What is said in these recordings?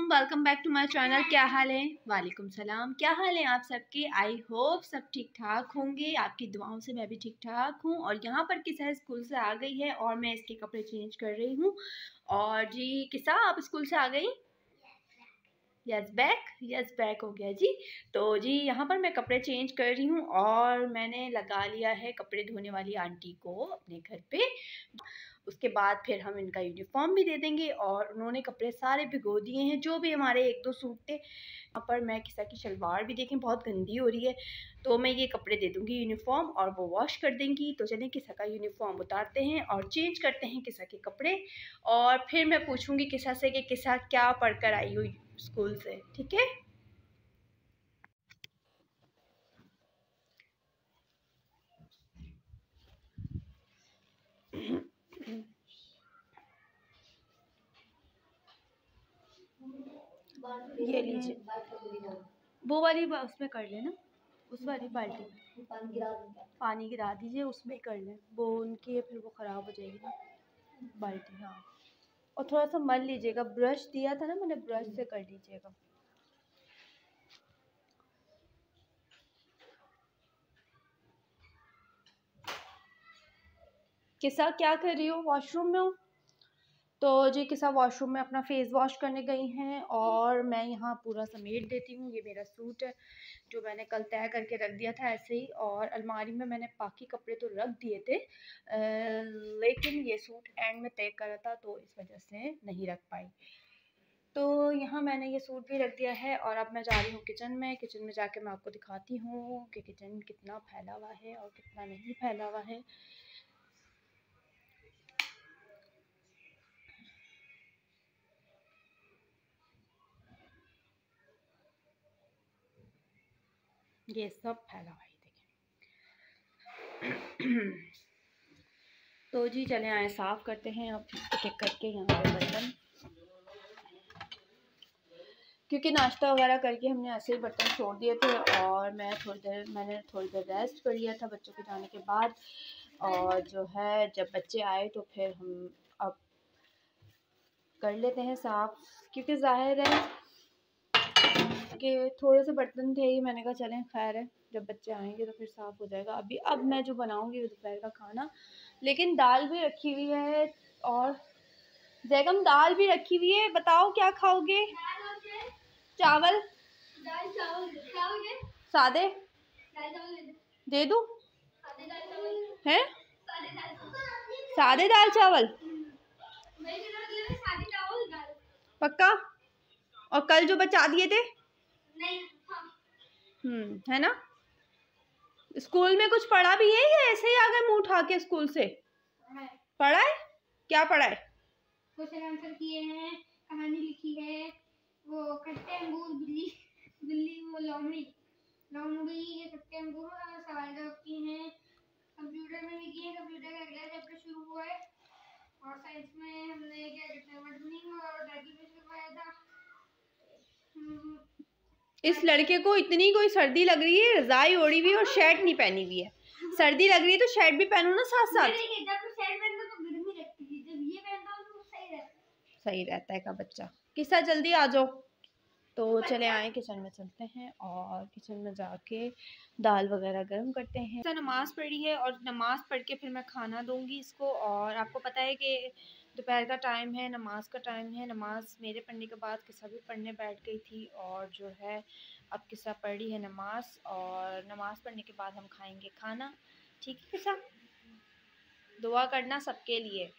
Welcome back to my channel. क्या हाल है? वालेकुम सलाम। क्या हाल है आप सबके? आई होप सब ठीक ठाक होंगे। आपकी दुआओं से मैं भी ठीक ठाक हूँ। और यहाँ पर किसा स्कूल से आ गई है और मैं इसके कपड़े चेंज कर रही हूँ। और जी किसा, आप स्कूल से आ गई? यस बैक हो गया जी। तो जी यहाँ पर मैं कपड़े चेंज कर रही हूँ और मैंने लगा लिया है कपड़े धोने वाली आंटी को अपने घर पे। उसके बाद फिर हम इनका यूनिफॉर्म भी दे देंगे। और उन्होंने कपड़े सारे भिगो दिए हैं, जो भी हमारे एक दो सूट थे। यहाँ पर मैं किसा की शलवार भी देखें बहुत गंदी हो रही है, तो मैं ये कपड़े दे दूँगी यूनिफॉर्म और वो वॉश कर देंगी। तो चलें किसा का यूनिफॉर्म उतारते हैं और चेंज करते हैं किसा के कपड़े। और फिर मैं पूछूँगी किसा से कि किसा क्या पढ़कर आई हुई स्कूल से, ठीक है? ये लीजिए, वो वाली उसमें कर लेना, उस वाली बाल्टी में पानी गिरा दीजिए, उसमें कर लें। वो उनकी है, फिर वो ख़राब हो जाएगी ना बाल्टी। हाँ, और थोड़ा सा मल लीजिएगा, ब्रश दिया था ना मैंने, ब्रश से कर लीजिएगा। किसा क्या कर रही हो? वॉशरूम में हो? तो जी किसा वॉशरूम में अपना फेस वॉश करने गई हैं और मैं यहाँ पूरा समेट देती हूँ। ये मेरा सूट है जो मैंने कल तय करके रख दिया था ऐसे ही, और अलमारी में मैंने बाकी कपड़े तो रख दिए थे, लेकिन ये सूट एंड में तय करा था तो इस वजह से नहीं रख पाई। तो यहाँ मैंने ये सूट भी रख दिया है और अब मैं जा रही हूँ किचन में। किचन में जाके मैं आपको दिखाती हूँ कि किचन कितना फैला हुआ है और कितना नहीं फैला हुआ है। ये सब फैला हुआ है, देखें। तो जी चले आए साफ़ करते हैं अब एक एक करके यहाँ पे बर्तन, क्योंकि नाश्ता वगैरह करके हमने ऐसे ही बर्तन छोड़ दिए थे। और मैंने थोड़ी देर रेस्ट कर लिया था बच्चों के जाने के बाद। और जो है जब बच्चे आए तो फिर हम अब कर लेते हैं साफ़, क्योंकि ज़ाहिर है कि थोड़े से बर्तन थे ही। मैंने कहा चलें खैर है, जब बच्चे आएंगे तो फिर साफ़ हो जाएगा। अब मैं जो बनाऊंगी वो दोपहर का खाना, लेकिन दाल भी रखी हुई है। और जैगम दाल भी रखी हुई है, बताओ क्या खाओगे? चावल? सादे दे दूं? हैं? सादे दाल चावल पक्का? और कल जो बचा दिए थे? है ना? स्कूल में कुछ पढ़ा भी है या ऐसे ही आ गए मुंह उठा के स्कूल से? पढ़ा है? क्या पढ़ा है? क्वेश्चन आंसर किए हैं, कहानी लिखी है, वो खट्टे अंगूर, बिल्ली बिल्ली वो लोमड़ी ये खट्टे अंगूर सवाल जवाब किए हैं। कंप्यूटर में भी किए हैं, कंप्यूटर का अगला चैप्टर शुरू हुआ है। और साइंस में हमने क्या कहते हैं वर्ड मीनिंग और डेरिवेशन करवाया था। इस लड़के को इतनी कोई सर्दी लग रही है, रजाई ओढ़ी हुई और शर्ट नहीं पहनी हुई है। सर्दी लग रही है तो शर्ट भी पहनो ना साथ साथ। सही रहता है का बच्चा। किस्सा जल्दी आ जाओ। तो चले आए किचन में चलते हैं और किचन में जाके दाल वगैरह गर्म करते हैं। तो नमाज़ पढ़ी है और नमाज़ पढ़ के फिर मैं खाना दूंगी इसको। और आपको पता है कि दोपहर का टाइम है, नमाज का टाइम है। नमाज मेरे पढ़ने के बाद किस्सा भी पढ़ने बैठ गई थी और जो है अब किस्सा पढ़ रही है नमाज। और नमाज पढ़ने के बाद हम खाएंगे खाना, ठीक है किस्सा? दुआ करना सबके लिए,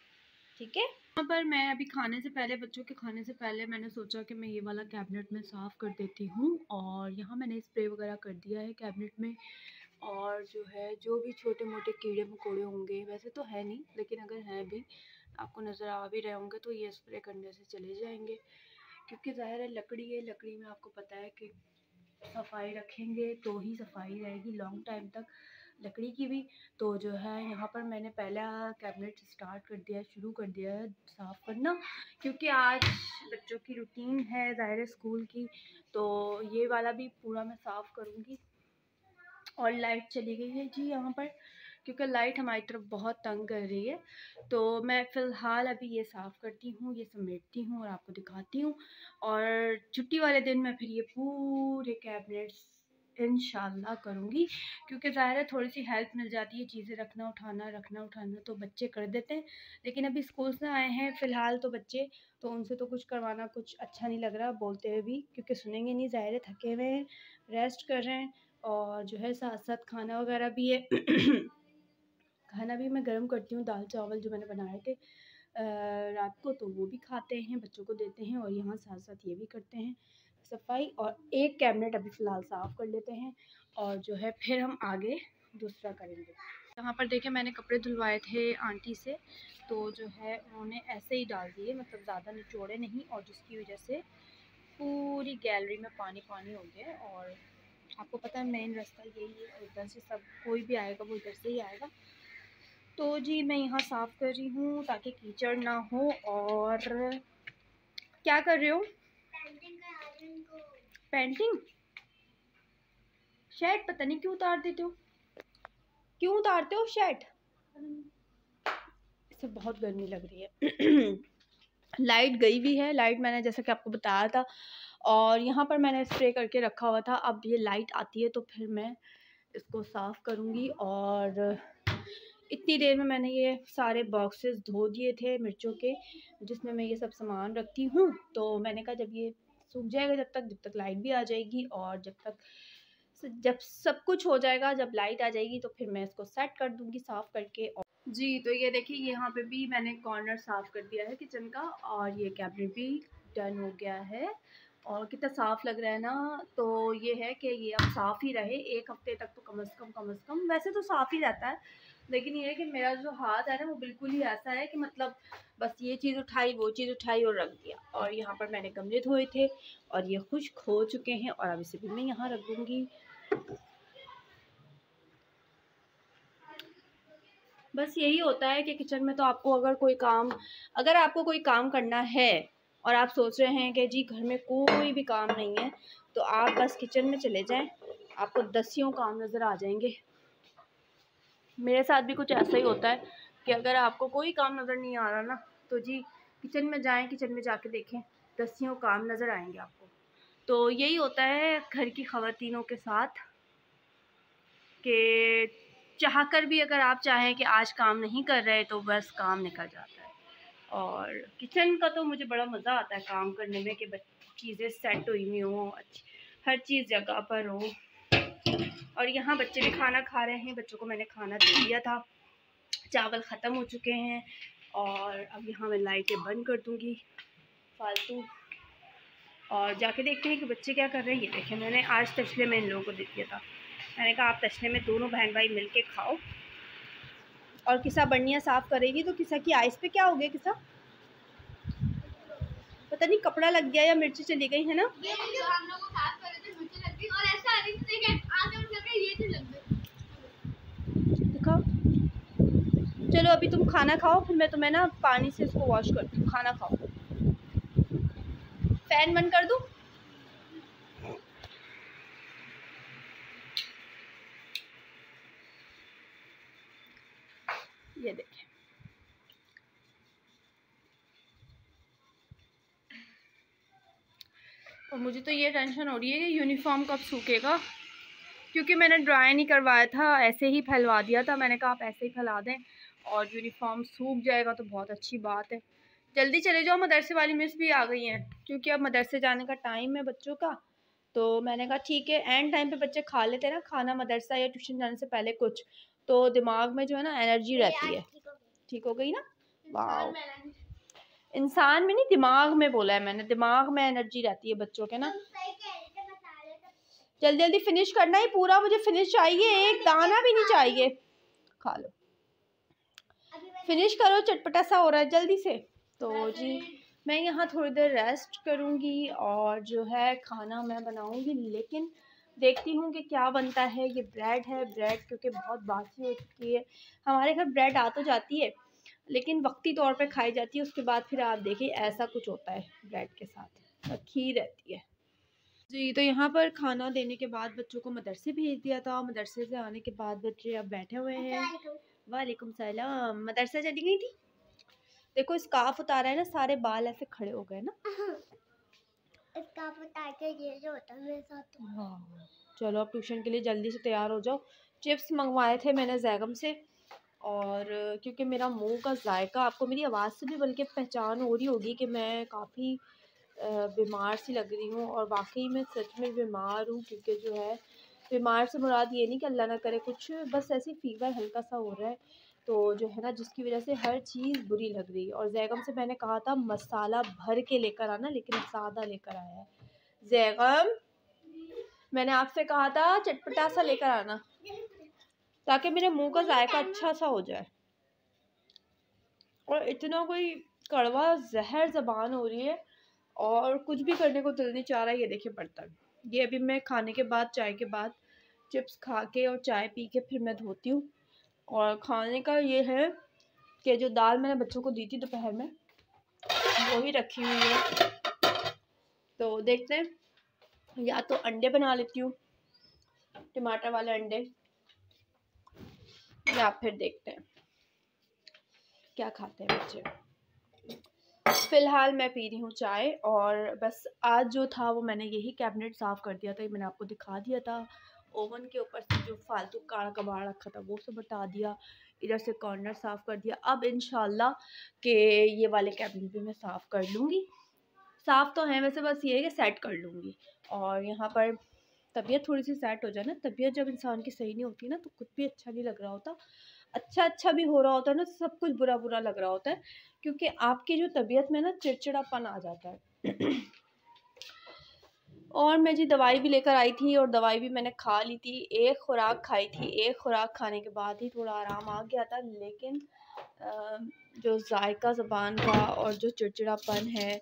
ठीक है? यहाँ पर मैं अभी खाने से पहले, बच्चों के खाने से पहले मैंने सोचा कि मैं ये वाला कैबिनेट में साफ़ कर देती हूँ। और यहाँ मैंने स्प्रे वगैरह कर दिया है कैबिनेट में। और जो है जो भी छोटे मोटे कीड़े मकोड़े होंगे, वैसे तो है नहीं लेकिन अगर हैं भी, आपको नज़र आ भी रहे होंगे, तो ये स्प्रे करने से चले जाएंगे। क्योंकि ज़ाहिर है लकड़ी है, लकड़ी में आपको पता है कि सफाई रखेंगे तो ही सफाई रहेगी लॉन्ग टाइम तक लकड़ी की भी। तो जो है यहाँ पर मैंने पहला कैबिनेट स्टार्ट कर दिया है, शुरू कर दिया है साफ़ करना, क्योंकि आज बच्चों की रूटीन है ज़ाहिर स्कूल की। तो ये वाला भी पूरा मैं साफ़ करूँगी। और लाइट चली गई है जी यहाँ पर, क्योंकि लाइट हमारी तरफ बहुत तंग कर रही है। तो मैं फ़िलहाल अभी ये साफ़ करती हूँ, ये समेटती हूँ और आपको दिखाती हूँ। और छुट्टी वाले दिन मैं फिर ये पूरे कैबिनेट्स इंशाल्लाह करूँगी, क्योंकि ज़ाहिर है थोड़ी सी हेल्प मिल जाती है, चीज़ें रखना उठाना तो बच्चे कर देते हैं। लेकिन अभी स्कूल से आए हैं फ़िलहाल तो बच्चे, तो उनसे तो कुछ करवाना कुछ अच्छा नहीं लग रहा बोलते हुए भी, क्योंकि सुनेंगे नहीं, ज़ाहिर है थके हुए हैं, रेस्ट कर रहे हैं। और जो है साथ साथ खाना वगैरह भी है खाना भी मैं गर्म करती हूँ, दाल चावल जो मैंने बनाए थे रात को, तो वो भी खाते हैं, बच्चों को देते हैं। और यहाँ साथ साथ ये भी करते हैं सफाई। और एक कैबिनेट अभी फ़िलहाल साफ़ कर लेते हैं और जो है फिर हम आगे दूसरा करेंगे। यहाँ पर देखें मैंने कपड़े धुलवाए थे आंटी से, तो जो है उन्होंने ऐसे ही डाल दिए, मतलब ज़्यादा निचोड़े नहीं, और जिसकी वजह से पूरी गैलरी में पानी पानी हो गया। और आपको पता है मेन रास्ता यही है, उधर से सब कोई भी आएगा वो इधर से ही आएगा। तो जी मैं यहाँ साफ़ कर रही हूँ ताकि कीचड़ ना हो। और क्या कर रहे हो? पेंटिंग शर्ट पता नहीं क्यों उतार देते हो, क्यों उतारते हो शर्ट? इसे बहुत गर्मी लग रही है लाइट गई भी है, लाइट मैंने जैसा कि आपको बताया था, और यहाँ पर मैंने स्प्रे करके रखा हुआ था। अब ये लाइट आती है तो फिर मैं इसको साफ़ करूँगी। और इतनी देर में मैंने ये सारे बॉक्सेस धो दिए थे मिर्चों के, जिसमें मैं ये सब सामान रखती हूँ। तो मैंने कहा जब ये सूख जाएगा, जब तक लाइट भी आ जाएगी, और जब सब कुछ हो जाएगा, जब लाइट आ जाएगी तो फिर मैं इसको सेट कर दूँगी साफ़ करके। और जी तो ये देखिए यहाँ पे भी मैंने कॉर्नर साफ़ कर दिया है किचन का, और ये कैबिनेट भी डन हो गया है। और कितना साफ़ लग रहा है ना। तो ये है कि ये अब साफ़ ही रहे, एक हफ़्ते तक तो कम से कम वैसे तो साफ़ ही रहता है, लेकिन ये है कि मेरा जो हाथ है ना वो बिल्कुल ही ऐसा है कि मतलब बस ये चीज़ उठाई वो चीज़ उठाई और रख दिया। और यहाँ पर मैंने गमले धोए थे और ये खुश्क हो चुके हैं, और अब इसे भी मैं यहाँ रख दूँगी। बस यही होता है कि किचन में तो आपको अगर आपको कोई काम करना है और आप सोच रहे हैं कि जी घर में कोई भी काम नहीं है, तो आप बस किचन में चले जाएं, आपको दसियों काम नज़र आ जाएंगे। मेरे साथ भी कुछ ऐसा ही होता है कि अगर आपको कोई काम नज़र नहीं आ रहा ना, तो जी किचन में जाएं, किचन में जाके देखें, दसियों काम नज़र आएंगे आपको। तो यही होता है घर की ख़वातीनों के साथ कि चाहकर भी अगर आप चाहें कि आज काम नहीं कर रहे तो बस काम निकल जाता है। और किचन का तो मुझे बड़ा मज़ा आता है काम करने में, कि चीज़ें सेट हुई हुई हों, हर चीज़ जगह पर हो। और यहाँ बच्चे भी खाना खा रहे हैं, बच्चों को मैंने खाना दे दिया था, चावल ख़त्म हो चुके हैं। और अब यहाँ मैं लाइटें बंद कर दूँगी फालतू, और जाके देखते हैं कि बच्चे क्या कर रहे हैं। ये देखें मैंने आज तशले में इन लोगों को दे दिया था, मैंने कहा आप तशले में दोनों बहन भाई मिल के खाओ। और किसा बर्नियाँ साफ़ करेगी तो किसा की आइस पे क्या हो गया, किसा पता नहीं कपड़ा लग गया या मिर्ची चली गई है ना। ये हम लोग साफ कर रहे थे, मिर्ची लग गई और ऐसा आ रही थी कि आगे उठ करके ये चीज लग गई। दिखाओ, चलो अभी तुम खाना खाओ, फिर मैं तुम्हें ना पानी से इसको वॉश करती हूँ। खाना खाओ, फैन बंद कर दूँ। ये देखें, और मुझे तो ये टेंशन हो रही है कि यूनिफॉर्म कब सूखेगा, क्योंकि मैंने ड्राई नहीं करवाया था, ऐसे ही फैलवा दिया था। मैंने कहा आप ऐसे ही फैला दें और यूनिफॉर्म सूख जाएगा तो बहुत अच्छी बात है। जल्दी चले जाओ, मदरसे वाली मिस भी आ गई हैं, क्योंकि अब मदरसे जाने का टाइम है बच्चों का। तो मैंने कहा ठीक है, एंड टाइम पे बच्चे खा लेते हैं ना खाना मदरसा या ट्यूशन जाने से पहले कुछ, तो दिमाग में जो है ना एनर्जी रहती है। ठीक हो गई ना? वाह, इंसान में नहीं दिमाग में बोला है मैंने, दिमाग में एनर्जी रहती है बच्चों के ना। जल्दी जल्दी फिनिश करना ही पूरा, मुझे फिनिश चाहिए, एक दाना भी नहीं चाहिए। खा लो, फिनिश करो, चटपटा सा हो रहा है जल्दी से। तो जी मैं यहाँ थोड़ी देर रेस्ट करूँगी और जो है खाना मैं बनाऊँगी, लेकिन देखती हूँ कि क्या बनता है। ये ब्रेड है, ब्रेड क्योंकि बहुत बासी हो चुकी है। हमारे घर ब्रेड आ तो जाती है लेकिन वक्ती तौर पे खाई जाती है, उसके बाद फिर आप देखिए ऐसा कुछ होता है ब्रेड के साथ, खीर रहती है। जी, तो यहाँ पर खाना देने के बाद बच्चों को मदरसे भेज दिया था। मदरसे से आने के बाद बच्चे अब बैठे हुए हैं। वालेकुम सलाम। मदरसा चली गई थी। देखो स्कार्फ उतारा है ना, सारे बाल ऐसे खड़े हो गए ना। स्कार्फ उतार के ये जो होता है मेरे साथ। हाँ, चलो अब ट्यूशन के लिए जल्दी से तैयार हो जाओ। चिप्स मंगवाए थे मैंने जैगम से, और क्योंकि मेरा मुंह का जायका आपको मेरी आवाज़ से भी बल्कि पहचान हो रही होगी कि मैं काफ़ी बीमार सी लग रही हूँ, और वाकई में सच में बीमार हूँ। क्योंकि जो है बीमार से मुराद ये नहीं कि अल्लाह ना करे कुछ, बस ऐसे फीवर हल्का सा हो रहा है, तो जो है ना जिसकी वजह से हर चीज़ बुरी लग रही है। और जैगम से मैंने कहा था मसाला भर के लेकर आना, लेकिन सादा लेकर आया है। जैगम, मैंने आपसे कहा था चटपटा सा लेकर आना, ताकि मेरे मुंह का जायका अच्छा सा हो जाए। और इतना कोई कड़वा जहर ज़बान हो रही है, और कुछ भी करने को दिल नहीं चाह रहा है। ये देखिए बर्तन, ये अभी मैं खाने के बाद, चाय के बाद चिप्स खा के और चाय पी के फिर मैं धोती हूँ। और खाने का ये है कि जो दाल मैंने बच्चों को दी थी दोपहर में, वो ही रखी हुई है। तो देखते हैं, या तो अंडे बना लेती हूँ, टमाटर वाले अंडे, या फिर देखते हैं क्या खाते हैं बच्चे। फ़िलहाल मैं पी रही हूँ चाय, और बस आज जो था वो मैंने यही कैबिनेट साफ़ कर दिया था, ये मैंने आपको दिखा दिया था। ओवन के ऊपर से जो फालतू काड़ा कबाड़ रखा था वो सब हटा दिया, इधर से कॉर्नर साफ़ कर दिया। अब इंशाल्लाह कि ये वाले कैबिनेट भी मैं साफ़ कर लूँगी। साफ़ तो हैं वैसे, बस ये है कि सेट कर लूँगी। और यहाँ पर तबीयत थोड़ी सी सेट हो जाए ना, तबीयत जब इंसान की सही नहीं होती ना तो कुछ भी अच्छा नहीं लग रहा होता। अच्छा भी हो रहा होता है ना, सब कुछ बुरा लग रहा होता है, क्योंकि आपकी जो तबीयत में ना चिड़चिड़ापन आ जाता है। और मैं जी दवाई भी लेकर आई थी, और दवाई भी मैंने खा ली थी। एक खुराक खाई थी, एक खुराक खाने के बाद ही थोड़ा आराम आ गया था, लेकिन जो जायका ज़बान का और जो चिड़चिड़ापन है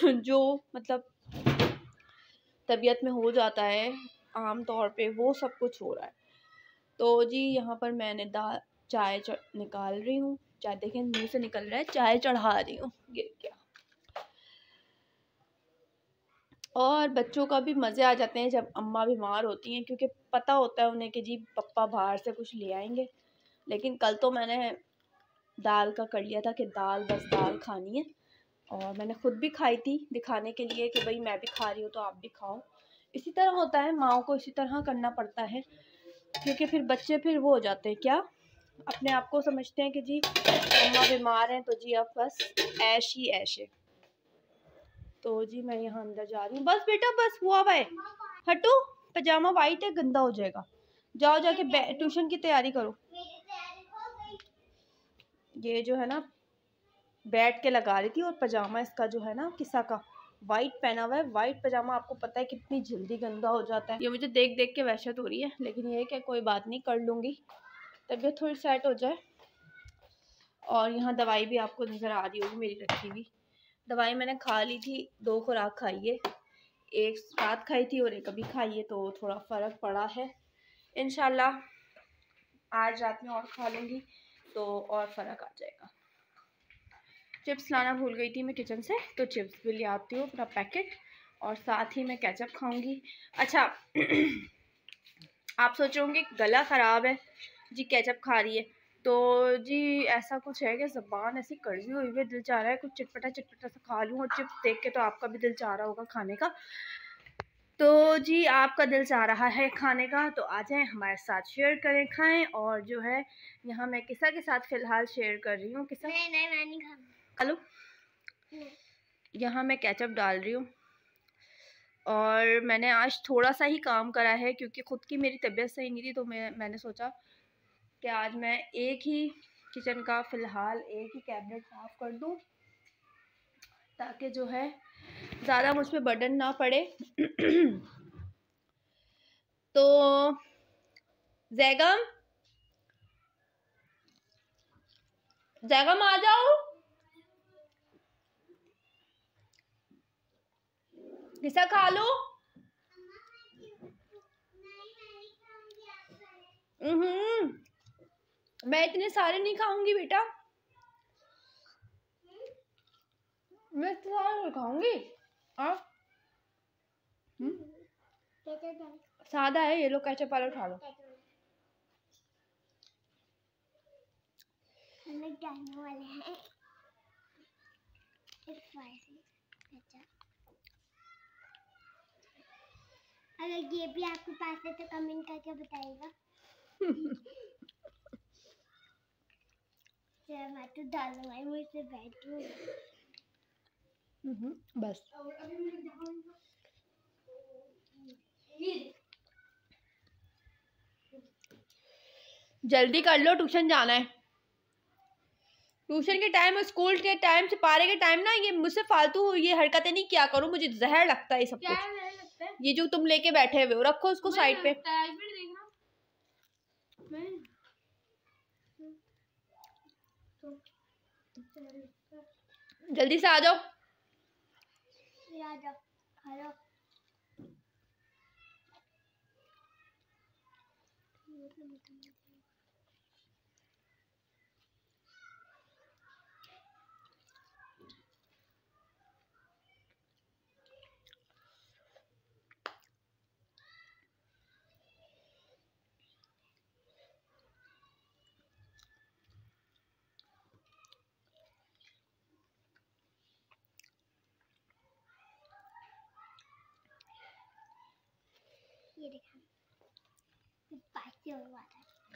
जो मतलब तबीयत में हो जाता है आम तौर पे, वो सब कुछ हो रहा है। तो जी यहाँ पर मैंने चाय निकाल रही हूँ। चाय देखें मुंह से निकल रहा है, चाय चढ़ा रही हूँ, गिर गया। और बच्चों का भी मज़े आ जाते हैं जब अम्मा बीमार होती हैं, क्योंकि पता होता है उन्हें कि जी पप्पा बाहर से कुछ ले आएंगे। लेकिन कल तो मैंने दाल का कर लिया था कि दाल, बस दाल खानी है, और मैंने ख़ुद भी खाई थी दिखाने के लिए कि भाई मैं भी खा रही हूँ तो आप भी खाओ। इसी तरह होता है, माओ को इसी तरह करना पड़ता है, क्योंकि फिर बच्चे फिर वो हो जाते हैं, क्या अपने आप को समझते हैं कि जी मम्मा बीमार हैं तो जी अब बस ऐश ही ऐश है। तो जी मैं यहाँ अंदर जा रही हूँ। बस बेटा बस हुआ भाई, हटो, पजामा वाइट है, गंदा हो जाएगा। जाओ जाके ट्यूशन की तैयारी करो। ये जो है ना बैठ के लगा रही थी, और पजामा इसका जो है ना किसा का वाइट पहना हुआ है। वाइट पजामा आपको पता है कितनी जल्दी गंदा हो जाता है। ये मुझे देख देख के वहशत हो रही है, लेकिन ये क्या, कोई बात नहीं, कर लूँगी, तबीयत थोड़ी सेट हो जाए। और यहाँ दवाई भी आपको नज़र आ रही होगी मेरी रखी हुई। दवाई मैंने खा ली थी, 2 खुराक खाई है, एक रात खाई थी और एक अभी खाई है, तो थोड़ा फ़र्क पड़ा है। इंशाल्लाह आज रात में और खा लूँगी तो और फ़र्क आ जाएगा। चिप्स लाना भूल गई थी मैं किचन से, तो चिप्स भी ले आती हूँ अपना पैकेट, और साथ ही मैं केचप खाऊंगी। अच्छा आप सोच रहे होंगे गला ख़राब है जी केचप खा रही है, तो जी ऐसा कुछ है कि ज़बान ऐसी कड़वी हुई है, दिल चाह रहा है कुछ चटपटा चटपटा सा खा लूँ। और चिप्स देख के तो आपका भी दिल चाह रहा होगा खाने का, तो जी आपका दिल चाह रहा है खाने का, तो आ जाएँ हमारे साथ, शेयर करें, खाएं। और जो है यहाँ मैं किसा के साथ फ़िलहाल शेयर कर रही हूँ। किसा नहीं मैं नहीं खा लो। यहाँ मैं केचप डाल रही हूँ, और मैंने आज थोड़ा सा ही काम करा है क्योंकि ख़ुद की मेरी तबीयत सही नहीं थी, तो मैंने सोचा कि आज मैं एक ही किचन का फ़िलहाल एक ही कैबिनेट साफ़ कर दूँ, ताकि जो है ज़्यादा मुझ पे बर्डन ना पड़े। तो जैगम आ जाओ, किसा खा लो। मैं इतने सारे नहीं खाऊंगी बेटा, मैं इतने सारे नहीं खाऊंगी। सादा है, ये लो केचप वाला उठा लो। डालने वाले हैं अगर ये भी आपके पास है तो कमेंट करके बताइएगा। मैं तो डालूंगा, मुझसे बैठूं। बस जल्दी कर लो, ट्यूशन जाना है। ट्यूशन के टाइम और स्कूल के टाइम से पारे के टाइम ना ये मुझसे फालतू ये हरकतें नहीं किया करो, मुझे जहर लगता है ये सब कुछ। ये जो तुम लेके बैठे हुए हो रखो उसको साइड पे। जल्दी से आ जाओ। ये देखा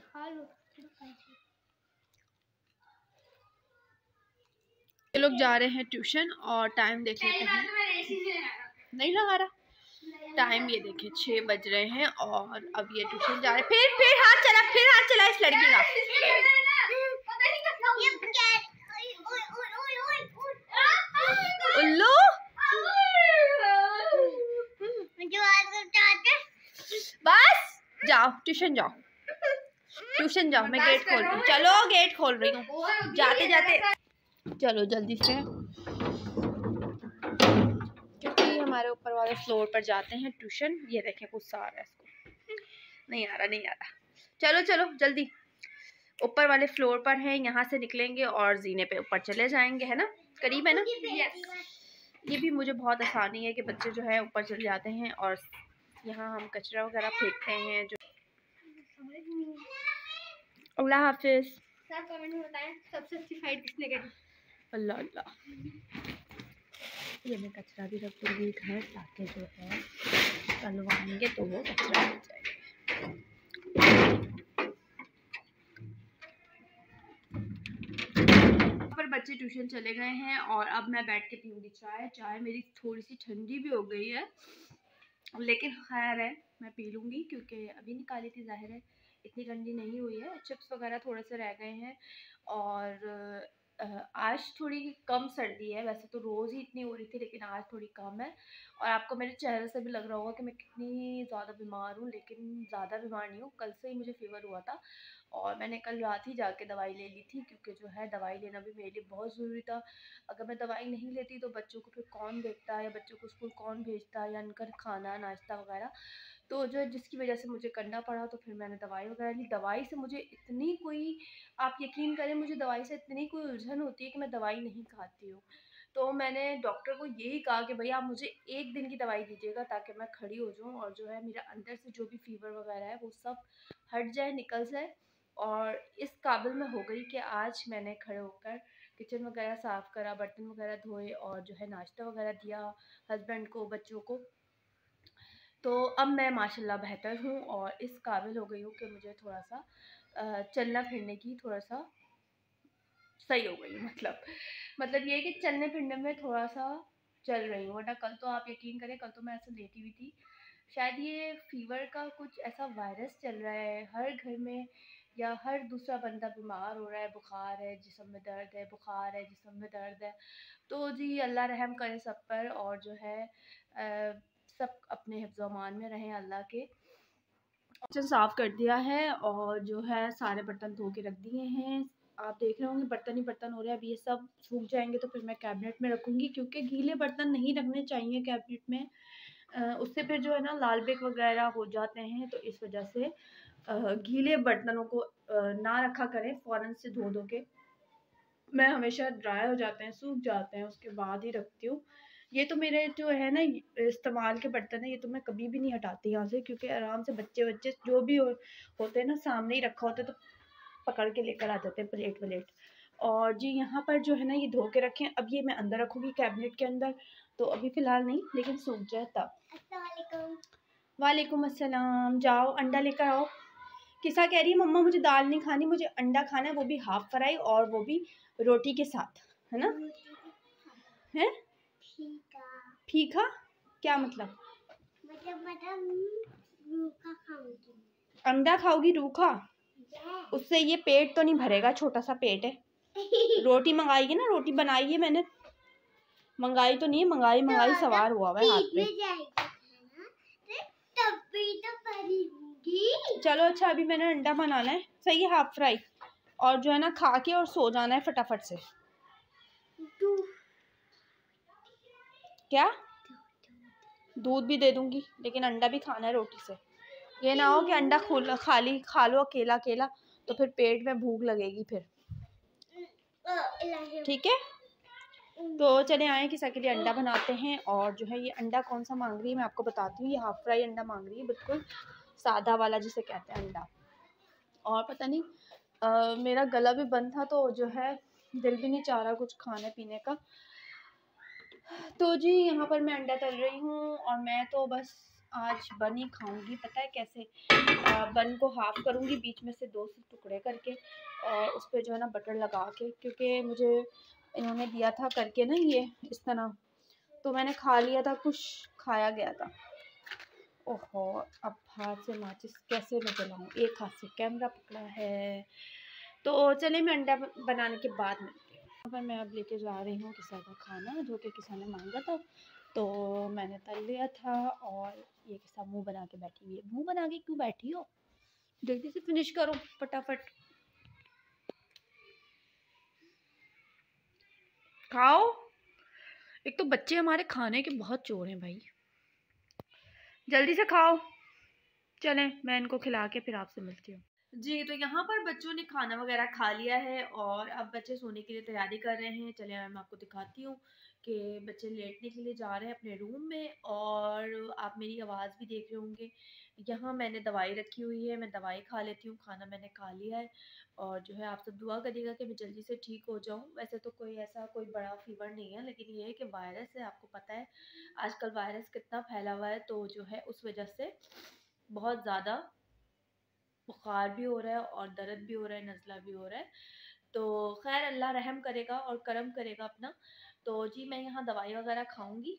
खा लो। ये लोग जा रहे हैं ट्यूशन और टाइम देख लेते हैं। नहीं लगा रहा टाइम, ये देखे 6 बज रहे हैं और अब ये ट्यूशन जा रहे हैं। फिर हाथ चला इस लड़की का। उल्लू बस जाओ ट्यूशन जाओ, ट्यूशन जाओ। मैं गेट खोल रही हूँ, चलो गेट खोल रही हूँ जाते जाते। चलो जल्दी से, क्योंकि हमारे ऊपर वाले फ्लोर पर जाते हैं ट्यूशन। ये देखें गुस्सा आ रहा है इसको, नहीं आ रहा। चलो चलो जल्दी, ऊपर वाले फ्लोर पर हैं, यहाँ से निकलेंगे और जीने पे ऊपर चले जाएंगे, है ना, करीब है ना। ये भी मुझे बहुत आसानी है कि बच्चे जो है ऊपर चले जाते हैं और यहाँ हम कचरा वगैरह फेंकते हैं। जो अल्लाह हाफिज। सब कमेंट में बताएं सबसे अच्छी फाइट किसने करी। अल्लाह अल्लाह। ये मैं कचरा भी रख दूँगी घर, ताकि जो है कल आएंगे तो वो कचरा मिल जाएगा। पर बच्चे ट्यूशन चले गए हैं और अब मैं बैठ के पीऊँगी चाय मेरी थोड़ी सी ठंडी भी हो गई है, लेकिन खैर है मैं पी लूँगी क्योंकि अभी निकाली थी, ज़ाहिर है इतनी ठंडी नहीं हुई है। चिप्स वगैरह थोड़े से रह गए हैं और आज थोड़ी कम सर्दी है, वैसे तो रोज़ ही इतनी हो रही थी लेकिन आज थोड़ी कम है। और आपको मेरे चेहरे से भी लग रहा होगा कि मैं कितनी ज़्यादा बीमार हूँ, लेकिन ज़्यादा बीमार नहीं हूँ। कल से ही मुझे फीवर हुआ था और मैंने कल रात ही जाके दवाई ले ली थी, क्योंकि जो है दवाई लेना भी मेरे लिए बहुत ज़रूरी था। अगर मैं दवाई नहीं लेती तो बच्चों को फिर कौन देखता या बच्चों को स्कूल कौन भेजता या उनका खाना नाश्ता वगैरह, तो जो जिसकी वजह से मुझे करना पड़ा। तो फिर मैंने दवाई वगैरह ली। दवाई से मुझे इतनी कोई, आप यकीन करें, मुझे दवाई से इतनी कोई उलझन होती है कि मैं दवाई नहीं खाती हूँ। तो मैंने डॉक्टर को यही कहा कि भैया आप मुझे 1 दिन की दवाई दीजिएगा ताकि मैं खड़ी हो जाऊँ और जो है मेरा अंदर से जो भी फीवर वगैरह है वो सब हट जाए, निकल जाए। और इस काबिल में हो गई कि आज मैंने खड़े होकर किचन वगैरह साफ़ करा, बर्तन वगैरह धोए और जो है नाश्ता वगैरह दिया हस्बैंड को, बच्चों को। तो अब मैं माशाल्लाह बेहतर हूँ और इस काबिल हो गई हूँ कि मुझे थोड़ा सा चलना फिरने की थोड़ा सा सही हो गई। मतलब ये कि चलने फिरने में थोड़ा सा चल रही हूँ, वरना कल तो आप यकीन करें कल तो मैं ऐसे लेटी हुई थी। शायद ये फीवर का कुछ ऐसा वायरस चल रहा है, हर घर में या हर दूसरा बंदा बीमार हो रहा है, बुखार है, जिस्म में दर्द है, बुखार है, जिस्म में दर्द है। तो जी अल्लाह रहम करे सब पर और जो है सब अपने हिफ्ज़ अमान में रहें अल्लाह के। किचन साफ़ कर दिया है और जो है सारे बर्तन धो के रख दिए हैं। आप देख रहे होंगे बर्तन ही बर्तन हो रहे हैं। अब ये सब सूख जाएंगे तो फिर मैं कैबिनेट में रखूँगी, क्योंकि गीले बर्तन नहीं रखने चाहिए कैबिनेट में। उससे फिर जो है ना लाल बेग वगैरह हो जाते हैं, तो इस वजह से गीले बर्तनों को ना रखा करें फ़ौरन से धो धो के। मैं हमेशा ड्राई हो जाते हैं, सूख जाते हैं, उसके बाद ही रखती हूँ। ये तो मेरे जो है ना इस्तेमाल के बर्तन है, ये तो मैं कभी भी नहीं हटाती यहाँ से, क्योंकि आराम से बच्चे जो भी होते हैं ना सामने ही रखा होता है, तो पकड़ के लेकर आ जाते हैं प्लेट व्लेट। और जी यहाँ पर जो है ना ये धो के रखें। अब ये मैं अंदर रखूँगी कैबिनेट के अंदर, तो अभी फ़िलहाल नहीं, लेकिन सूख जाए तब। वालेकुम अस्सलाम। जाओ अंडा लेकर आओ। किसा कह रही है मम्मा मुझे दाल नहीं खानी, मुझे अंडा खाना है, वो भी हाफ फ्राई और वो भी रोटी के साथ, है ना? है फीका क्या मतलब? रूखा खाऊंगी। अंडा खाओगी रूखा? उससे ये पेट तो नहीं भरेगा, छोटा सा पेट है। रोटी मंगाई ना, रोटी बनाई है मैंने, मंगाई तो नहीं है, मंगाई सवार हुआ है हाथ पे। चलो अच्छा, अभी मैंने अंडा बनाना है, सही है, हाफ फ्राई, और जो है ना खा के और सो जाना है फटाफट से। क्या? दूध भी दे दूंगी, लेकिन अंडा भी खाना है रोटी से। ये ना हो कि अंडा खाली खा लो अकेला अकेला, तो फिर पेट में भूख लगेगी फिर। ठीक है, तो चले आए किसी के लिए अंडा बनाते हैं। और जो है ये अंडा कौन सा मांग रही है मैं आपको बताती हूँ। ये हाफ फ्राई अंडा मांग रही है, बिल्कुल सादा वाला जिसे कहते हैं अंडा। और पता नहीं मेरा गला भी बंद था, तो जो है दिल भी नहीं चाह रहा कुछ खाने पीने का। तो जी यहाँ पर मैं अंडा तल रही हूँ, और मैं तो बस आज बन ही खाऊंगी। पता है कैसे? बन को हाफ करूँगी बीच में से 2 टुकड़े करके, और उस पर जो है ना बटर लगा के, क्योंकि मुझे इन्होंने दिया था करके ना ये इस तरह, तो मैंने खा लिया था, कुछ खाया गया था। ओहो, अब हाथ से माचिस कैसे मैं जलाऊँ, एक हाथ से कैमरा पकड़ा है। तो चले मैं अंडा बनाने के बाद मिलती हूँ। यहाँ पर मैं अब लेके जा रही हूँ किसा का खाना, जो कि किसा ने मांगा था, तो मैंने तल लिया था। और ये किसा मुंह बना के बैठी हुई है। मुंह बना के क्यों बैठी हो? जल्दी से फिनिश करो फटाफट, खाओ। एक तो बच्चे हमारे खाने के बहुत चोर हैं भाई, जल्दी से खाओ। चलें मैं इनको खिला के फिर आपसे मिलती हूँ। जी तो यहाँ पर बच्चों ने खाना वगैरह खा लिया है, और अब बच्चे सोने के लिए तैयारी कर रहे हैं। चले मैं आपको दिखाती हूँ कि बच्चे लेटने के लिए जा रहे हैं अपने रूम में। और आप मेरी आवाज़ भी देख रहे होंगे, यहाँ मैंने दवाई रखी हुई है, मैं दवाई खा लेती हूँ। खाना मैंने खा लिया है, और जो है आप सब दुआ करिएगा कि मैं जल्दी से ठीक हो जाऊँ। वैसे तो कोई बड़ा फीवर नहीं है, लेकिन ये है कि वायरस है, आपको पता है आजकल वायरस कितना फैला हुआ है, तो जो है उस वजह से बहुत ज़्यादा बुखार भी हो रहा है और दर्द भी हो रहा है, नज़ला भी हो रहा है। तो खैर अल्लाह रहम करेगा और करम करेगा अपना। तो जी मैं यहाँ दवाई वगैरह खाऊंगी,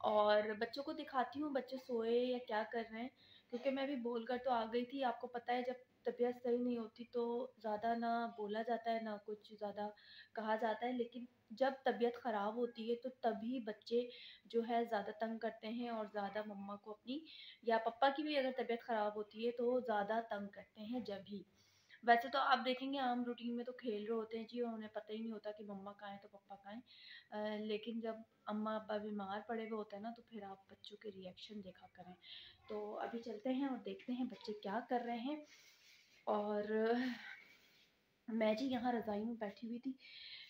और बच्चों को दिखाती हूँ बच्चे सोए या क्या कर रहे हैं, क्योंकि मैं भी बोल कर तो आ गई थी। आपको पता है जब तबीयत सही नहीं होती तो ज़्यादा ना बोला जाता है, ना कुछ ज़्यादा कहा जाता है, लेकिन जब तबीयत ख़राब होती है तो तभी बच्चे जो है ज़्यादा तंग करते हैं, और ज़्यादा मम्मा को अपनी या पापा की भी अगर तबीयत ख़राब होती है तो ज़्यादा तंग करते हैं जब भी। वैसे तो आप देखेंगे आम रूटीन में तो खेल रहे होते हैं जी, उन्हें पता ही नहीं होता कि मम्मा कहाँ है तो पापा कहाँ है। लेकिन जब अम्मा अब्बा बीमार पड़े हुए होते हैं ना, तो फिर आप बच्चों के रिएक्शन देखा करें। तो अभी चलते हैं और देखते हैं बच्चे क्या कर रहे हैं। और मैं जी यहाँ रज़ाई में बैठी हुई थी,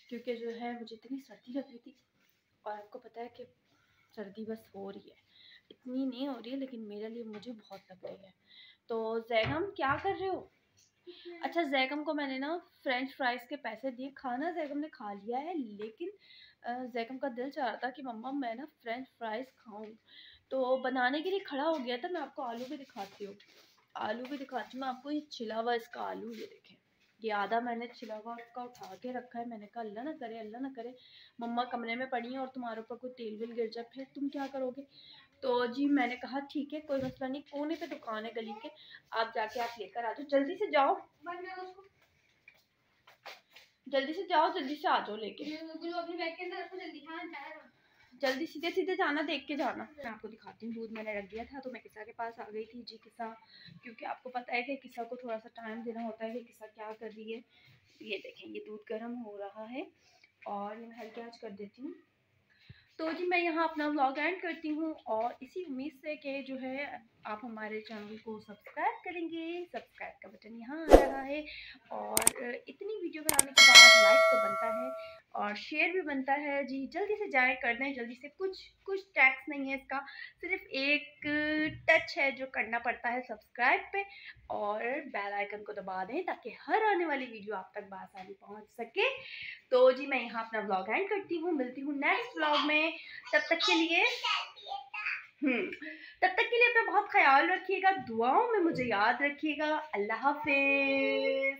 क्योंकि जो है मुझे इतनी सर्दी लग रही थी, और आपको पता है कि सर्दी बस हो रही है, इतनी नहीं हो रही है, लेकिन मेरे लिए मुझे बहुत लग रही है। तो जैगम क्या कर रहे हो? अच्छा जैगम को मैंने ना फ्रेंच फ्राइज़ के पैसे दिए, खाना जैगम ने खा लिया है, लेकिन जैगम का दिल चाह रहा था कि मम्मा मैं ना फ्रेंच फ्राइज़ खाऊं, तो बनाने के लिए खड़ा हो गया था। मैं आपको आलू भी दिखाती हूँ, मैं आपको ये छिला हुआ इसका आलू, ये देखें, ये आधा मैंने छिला हुआ उसका उठा के रखा है। मैंने कहा अल्लाह ना करे मम्मा कमरे में पड़ी हैं और तुम्हारे ऊपर कोई तेल वेल गिर जाए, फिर तुम क्या करोगे? तो जी मैंने कहा ठीक है कोई मसला नहीं, कोने पे दुकान है गली के, आप जाके आप लेकर आ जाओ, जल्दी से जाओ, जल्दी से जाओ, जल्दी से आ जाओ लेके, अपने बैग के अंदर रखो जल्दी। हाँ जल्दी सीधे सीधे जाना, देख के जाना। मैं आपको दिखाती हूँ, दूध मैंने रख दिया था, तो मैं किसा के पास आ गई थी जी। किसा, क्योंकि आपको पता है कि किसा को थोड़ा सा टाइम देना होता है कि किसा क्या कर रही है। ये देखें ये दूध गर्म हो रहा है, और मैं हल्की आंच कर देती हूँ। तो जी मैं यहाँ अपना व्लॉग एंड करती हूँ, और इसी उम्मीद से कि जो है आप हमारे चैनल को सब्सक्राइब करेंगे। सब्सक्राइब का बटन यहाँ आ रहा है, और इतनी वीडियो बनाने के बाद लाइक तो बनता है, और शेयर भी बनता है जी। जल्दी से जाए कर दें जल्दी से, कुछ टैक्स नहीं है इसका, सिर्फ एक टच है जो करना पड़ता है सब्सक्राइब पे, और बेल आइकन को दबा दें ताकि हर आने वाली वीडियो आप तक बआसानी पहुंच सके। तो जी मैं यहाँ अपना व्लॉग एंड करती हूँ, मिलती हूँ नेक्स्ट व्लॉग में। तब तक के लिए अपना बहुत ख्याल रखिएगा, दुआओं में मुझे याद रखिएगा। अल्लाह हाफिज।